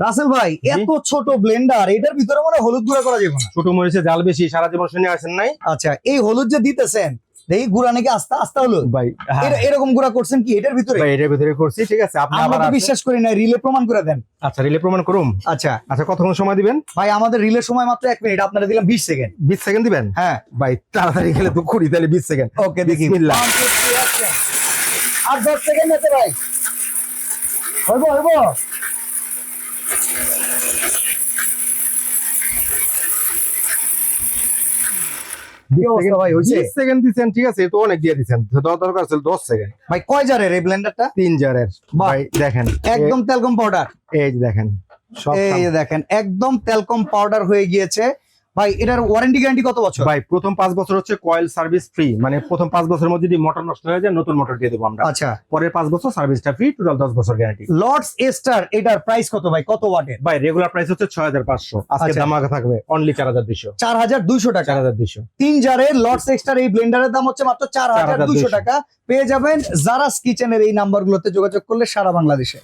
রাসেল ভাই এত ছোট ব্লেন্ডার, এটার ভিতরে মনে হয় হলুদ গুঁড়া করা যাবে না? ছোট মরিচে জাল বেশি, সারা জীবন শুনে আসেন নাই? আচ্ছা, এই হলুদ যে দিতেছেন, দেখি গুঁড়া নাকি আস্তে আস্তে হলো ভাই হ্যাঁ, এরকম গুঁড়া করছেন কি এটার ভিতরে? ভাই এটার ভিতরে করছি, ঠিক আছে। আপনি আমরা আবার তো বিশ্বাস করি না, রিলে প্রমাণ করে দেন। আচ্ছা রিলে প্রমাণ করুম। আচ্ছা আচ্ছা কতক্ষণ সময় দিবেন? ভাই আমাদের রিলে সময় মাত্র 1 মিনিট, আপনারা দিলাম 20 সেকেন্ড। 20 সেকেন্ড দিবেন? হ্যাঁ ভাই তাড়াতাড়ি গেলে তো করি, তাহলে 20 সেকেন্ড। ওকে দেখি। বিসমিল্লাহ। 1 2 3 অ্যাকশন। আর 10 সেকেন্ড আছে ভাই, হইব হইব। কি অবস্থা ভাই, হইছে? 20 সেকেন্ড দিছেন, ঠিক আছে, তো অনেক দিয়ে দিছেন। দরকার ছিল 10 সেকেন্ড। ভাই কয় জারের এই ব্লেন্ডারটা? 3 জারের। বাহ। ভাই দেখেন একদম তেলকম পাউডার। এই যে দেখেন সব এই যে দেখেন একদম তেলকম পাউডার হয়ে গিয়েছে। ভাই এটার ওয়ারেন্টি গ্যারান্টি কত বছর? ভাই প্রথম 5 বছর হচ্ছে কয়েল সার্ভিস ফ্রি, মানে প্রথম 5 বছরের মধ্যে যদি মোটর নষ্ট হয়ে যায় নতুন মোটর দিয়ে দেবো আমরা। আচ্ছা, পরের 5 বছর সার্ভিসটা ফ্রি, টোটাল 10 বছর গ্যারান্টি। লর্ডস এস্টার এটার প্রাইস কত ভাই, কত ওয়াটের? ভাই রেগুলার প্রাইস হচ্ছে 6500, আজকে আচ্ছা। দামাকা থাকবে অনলি 4200। 4200 টাকা। 4200। 3 জারের লর্ডস এক্সটার এই ব্লেন্ডারের দাম হচ্ছে মাত্র 4200 টাকা। পেয়ে যাবেন জারাস কিচেনের এই নাম্বারগুলোতে যোগাযোগ করলে সারা বাংলাদেশে।